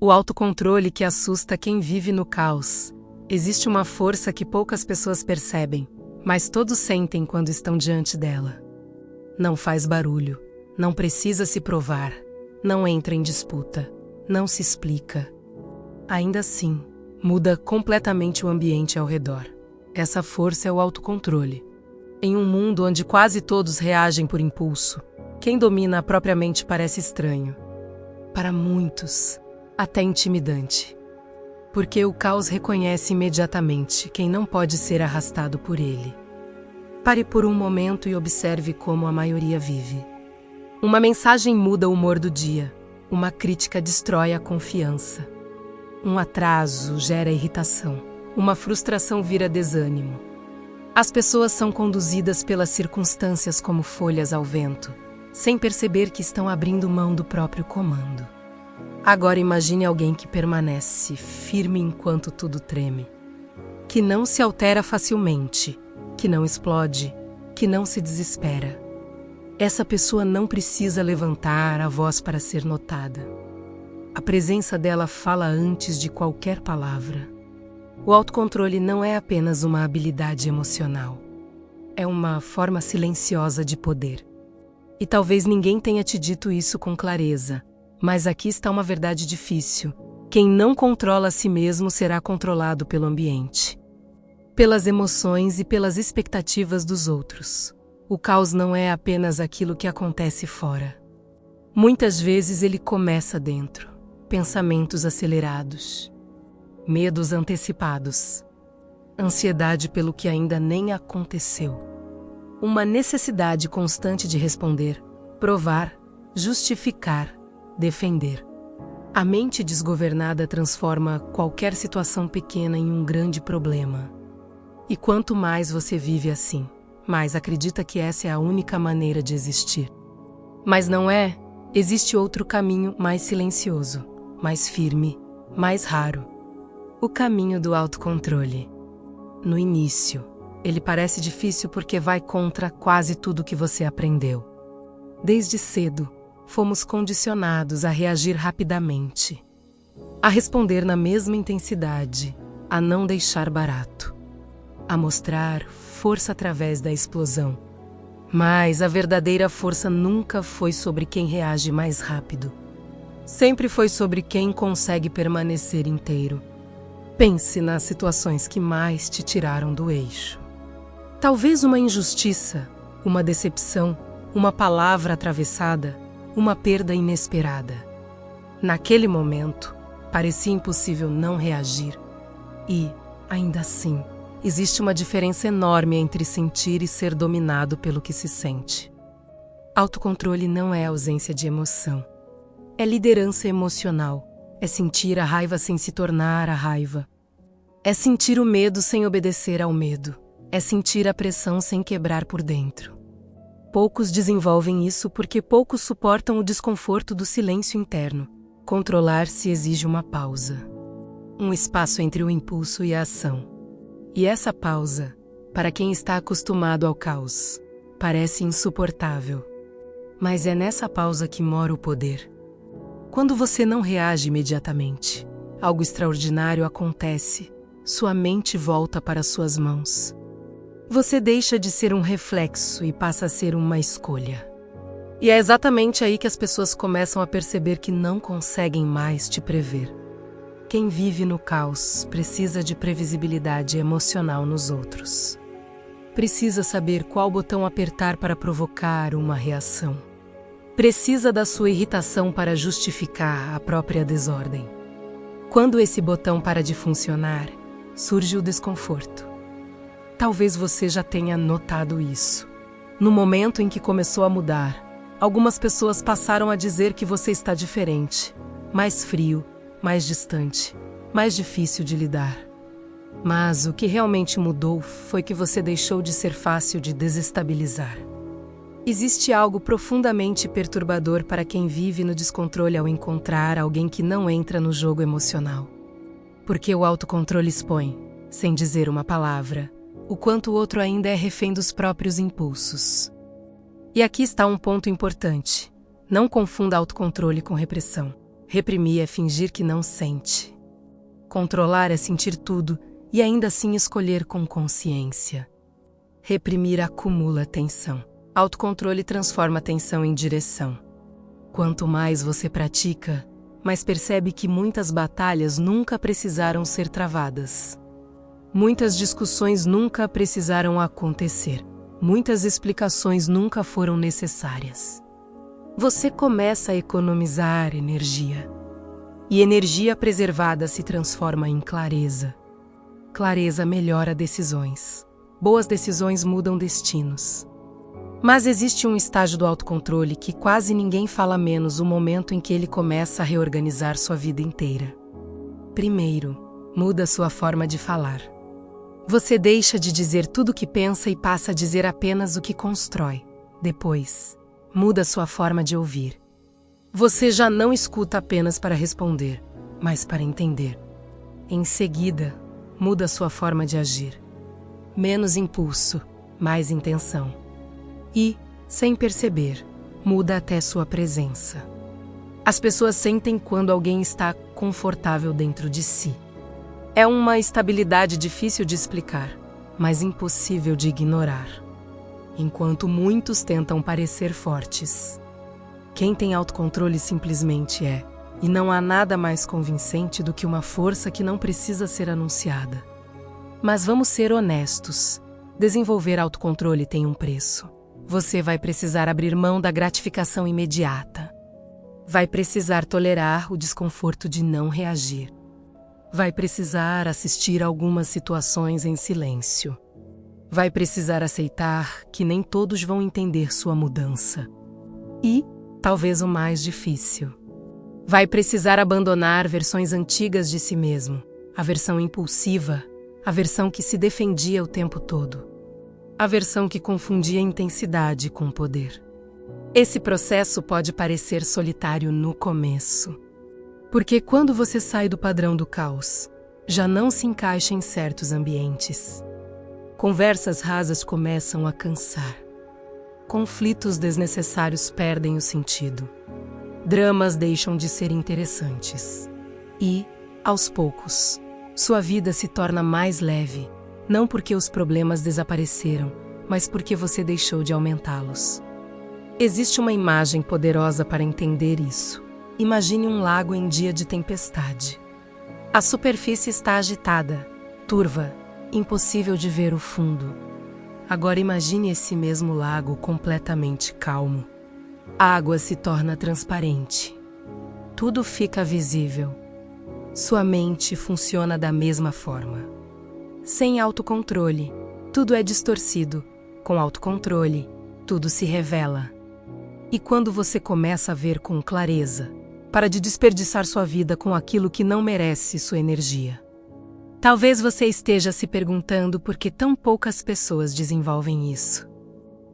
O autocontrole que assusta quem vive no caos. Existe uma força que poucas pessoas percebem, mas todos sentem quando estão diante dela. Não faz barulho, não precisa se provar, não entra em disputa, não se explica. Ainda assim, muda completamente o ambiente ao redor. Essa força é o autocontrole. Em um mundo onde quase todos reagem por impulso, quem domina a própria mente parece estranho. Para muitos, até intimidante. Porque o caos reconhece imediatamente quem não pode ser arrastado por ele. Pare por um momento e observe como a maioria vive. Uma mensagem muda o humor do dia. Uma crítica destrói a confiança. Um atraso gera irritação. Uma frustração vira desânimo. As pessoas são conduzidas pelas circunstâncias como folhas ao vento, sem perceber que estão abrindo mão do próprio comando. Agora imagine alguém que permanece firme enquanto tudo treme. Que não se altera facilmente, que não explode, que não se desespera. Essa pessoa não precisa levantar a voz para ser notada. A presença dela fala antes de qualquer palavra. O autocontrole não é apenas uma habilidade emocional. É uma forma silenciosa de poder. E talvez ninguém tenha te dito isso com clareza, mas aqui está uma verdade difícil. Quem não controla a si mesmo será controlado pelo ambiente, pelas emoções e pelas expectativas dos outros. O caos não é apenas aquilo que acontece fora. Muitas vezes ele começa dentro. Pensamentos acelerados, medos antecipados, ansiedade pelo que ainda nem aconteceu. Uma necessidade constante de responder, provar, justificar, defender. A mente desgovernada transforma qualquer situação pequena em um grande problema. E quanto mais você vive assim, mais acredita que essa é a única maneira de existir. Mas não é. Existe outro caminho mais silencioso, mais firme, mais raro. O caminho do autocontrole. No início, ele parece difícil porque vai contra quase tudo que você aprendeu. Desde cedo, fomos condicionados a reagir rapidamente, a responder na mesma intensidade, a não deixar barato, a mostrar força através da explosão. Mas a verdadeira força nunca foi sobre quem reage mais rápido. Sempre foi sobre quem consegue permanecer inteiro. Pense nas situações que mais te tiraram do eixo. Talvez uma injustiça, uma decepção, uma palavra atravessada, uma perda inesperada. Naquele momento, parecia impossível não reagir. E, ainda assim, existe uma diferença enorme entre sentir e ser dominado pelo que se sente. Autocontrole não é ausência de emoção. É liderança emocional. É sentir a raiva sem se tornar a raiva. É sentir o medo sem obedecer ao medo. É sentir a pressão sem quebrar por dentro. Poucos desenvolvem isso porque poucos suportam o desconforto do silêncio interno. Controlar-se exige uma pausa. Um espaço entre o impulso e a ação. E essa pausa, para quem está acostumado ao caos, parece insuportável. Mas é nessa pausa que mora o poder. Quando você não reage imediatamente, algo extraordinário acontece. Sua mente volta para suas mãos. Você deixa de ser um reflexo e passa a ser uma escolha. E é exatamente aí que as pessoas começam a perceber que não conseguem mais te prever. Quem vive no caos precisa de previsibilidade emocional nos outros. Precisa saber qual botão apertar para provocar uma reação. Precisa da sua irritação para justificar a própria desordem. Quando esse botão para de funcionar, surge o desconforto. Talvez você já tenha notado isso. No momento em que começou a mudar, algumas pessoas passaram a dizer que você está diferente, mais frio, mais distante, mais difícil de lidar. Mas o que realmente mudou foi que você deixou de ser fácil de desestabilizar. Existe algo profundamente perturbador para quem vive no descontrole ao encontrar alguém que não entra no jogo emocional. Porque o autocontrole expõe, sem dizer uma palavra, o quanto o outro ainda é refém dos próprios impulsos. E aqui está um ponto importante. Não confunda autocontrole com repressão. Reprimir é fingir que não sente. Controlar é sentir tudo e ainda assim escolher com consciência. Reprimir acumula tensão. Autocontrole transforma a tensão em direção. Quanto mais você pratica, mais percebe que muitas batalhas nunca precisaram ser travadas. Muitas discussões nunca precisaram acontecer. Muitas explicações nunca foram necessárias. Você começa a economizar energia. E energia preservada se transforma em clareza. Clareza melhora decisões. Boas decisões mudam destinos. Mas existe um estágio do autocontrole que quase ninguém fala, menos o momento em que ele começa a reorganizar sua vida inteira. Primeiro, muda sua forma de falar. Você deixa de dizer tudo o que pensa e passa a dizer apenas o que constrói. Depois, muda sua forma de ouvir. Você já não escuta apenas para responder, mas para entender. Em seguida, muda sua forma de agir. Menos impulso, mais intenção. E, sem perceber, muda até sua presença. As pessoas sentem quando alguém está confortável dentro de si. É uma estabilidade difícil de explicar, mas impossível de ignorar. Enquanto muitos tentam parecer fortes, quem tem autocontrole simplesmente é, e não há nada mais convincente do que uma força que não precisa ser anunciada. Mas vamos ser honestos, desenvolver autocontrole tem um preço. Você vai precisar abrir mão da gratificação imediata. Vai precisar tolerar o desconforto de não reagir. Vai precisar assistir a algumas situações em silêncio. Vai precisar aceitar que nem todos vão entender sua mudança. E, talvez o mais difícil, vai precisar abandonar versões antigas de si mesmo, a versão impulsiva, a versão que se defendia o tempo todo, a versão que confundia intensidade com poder. Esse processo pode parecer solitário no começo, porque quando você sai do padrão do caos, já não se encaixa em certos ambientes. Conversas rasas começam a cansar. Conflitos desnecessários perdem o sentido. Dramas deixam de ser interessantes. E, aos poucos, sua vida se torna mais leve, não porque os problemas desapareceram, mas porque você deixou de aumentá-los. Existe uma imagem poderosa para entender isso. Imagine um lago em dia de tempestade. A superfície está agitada, turva, impossível de ver o fundo. Agora imagine esse mesmo lago completamente calmo. A água se torna transparente. Tudo fica visível. Sua mente funciona da mesma forma. Sem autocontrole, tudo é distorcido. Com autocontrole, tudo se revela. E quando você começa a ver com clareza, para de desperdiçar sua vida com aquilo que não merece sua energia. Talvez você esteja se perguntando por que tão poucas pessoas desenvolvem isso.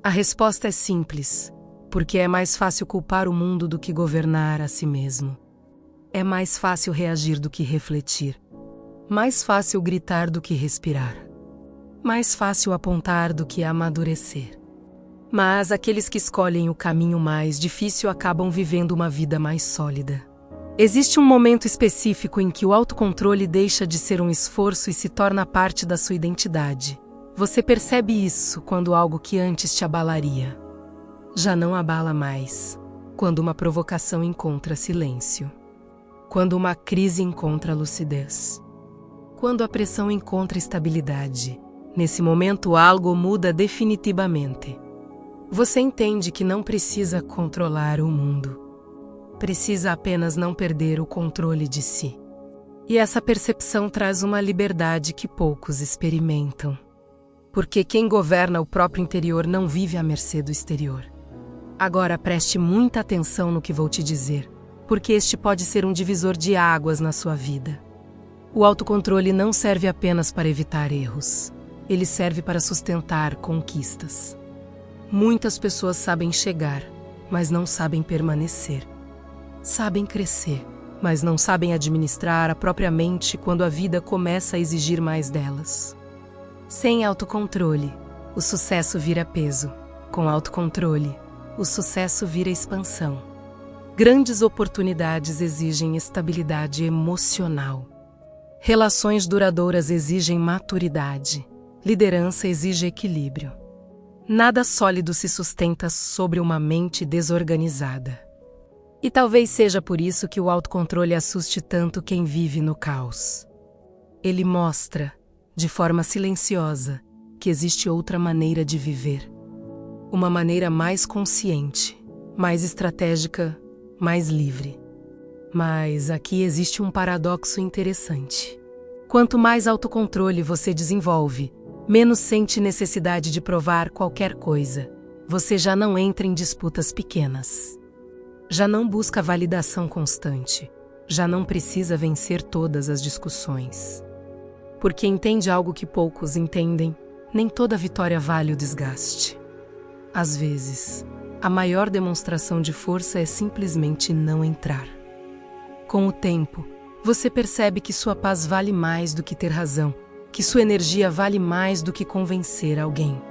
A resposta é simples, porque é mais fácil culpar o mundo do que governar a si mesmo. É mais fácil reagir do que refletir. Mais fácil gritar do que respirar. Mais fácil apontar do que amadurecer. Mas aqueles que escolhem o caminho mais difícil acabam vivendo uma vida mais sólida. Existe um momento específico em que o autocontrole deixa de ser um esforço e se torna parte da sua identidade. Você percebe isso quando algo que antes te abalaria já não abala mais. Quando uma provocação encontra silêncio. Quando uma crise encontra lucidez. Quando a pressão encontra estabilidade. Nesse momento algo muda definitivamente. Você entende que não precisa controlar o mundo. Precisa apenas não perder o controle de si. E essa percepção traz uma liberdade que poucos experimentam. Porque quem governa o próprio interior não vive à mercê do exterior. Agora preste muita atenção no que vou te dizer, porque este pode ser um divisor de águas na sua vida. O autocontrole não serve apenas para evitar erros. Ele serve para sustentar conquistas. Muitas pessoas sabem chegar, mas não sabem permanecer. Sabem crescer, mas não sabem administrar a própria mente quando a vida começa a exigir mais delas. Sem autocontrole, o sucesso vira peso. Com autocontrole, o sucesso vira expansão. Grandes oportunidades exigem estabilidade emocional. Relações duradouras exigem maturidade. Liderança exige equilíbrio. Nada sólido se sustenta sobre uma mente desorganizada. E talvez seja por isso que o autocontrole assuste tanto quem vive no caos. Ele mostra, de forma silenciosa, que existe outra maneira de viver. Uma maneira mais consciente, mais estratégica, mais livre. Mas aqui existe um paradoxo interessante. Quanto mais autocontrole você desenvolve, menos sente necessidade de provar qualquer coisa. Você já não entra em disputas pequenas. Já não busca validação constante. Já não precisa vencer todas as discussões. Porque entende algo que poucos entendem, nem toda vitória vale o desgaste. Às vezes, a maior demonstração de força é simplesmente não entrar. Com o tempo, você percebe que sua paz vale mais do que ter razão, que sua energia vale mais do que convencer alguém,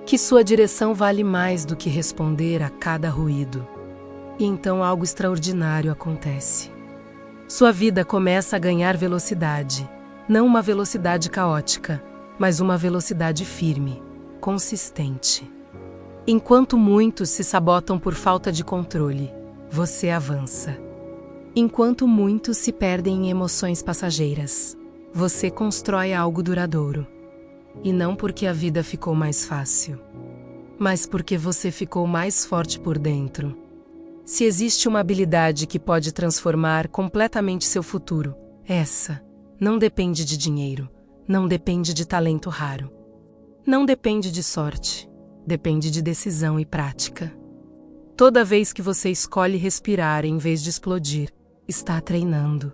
que sua direção vale mais do que responder a cada ruído. E então algo extraordinário acontece. Sua vida começa a ganhar velocidade, não uma velocidade caótica, mas uma velocidade firme, consistente. Enquanto muitos se sabotam por falta de controle, você avança. Enquanto muitos se perdem em emoções passageiras, você constrói algo duradouro. E não porque a vida ficou mais fácil, mas porque você ficou mais forte por dentro. Se existe uma habilidade que pode transformar completamente seu futuro, essa não depende de dinheiro, não depende de talento raro. Não depende de sorte, depende de decisão e prática. Toda vez que você escolhe respirar em vez de explodir, está treinando.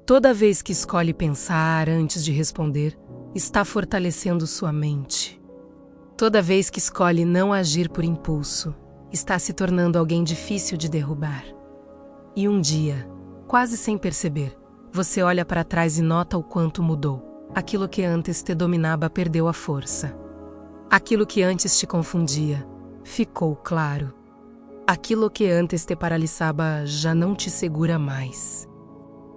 Toda vez que escolhe pensar antes de responder, está fortalecendo sua mente. Toda vez que escolhe não agir por impulso, está se tornando alguém difícil de derrubar. E um dia, quase sem perceber, você olha para trás e nota o quanto mudou. Aquilo que antes te dominava perdeu a força. Aquilo que antes te confundia ficou claro. Aquilo que antes te paralisava já não te segura mais.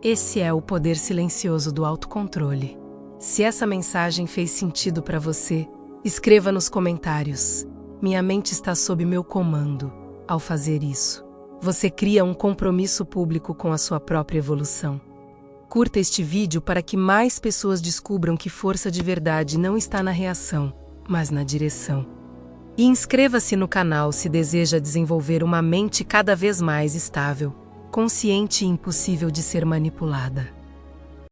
Esse é o poder silencioso do autocontrole. Se essa mensagem fez sentido para você, escreva nos comentários. Minha mente está sob meu comando. Ao fazer isso, você cria um compromisso público com a sua própria evolução. Curta este vídeo para que mais pessoas descubram que força de verdade não está na reação, mas na direção. E inscreva-se no canal se deseja desenvolver uma mente cada vez mais estável, consciente e impossível de ser manipulada.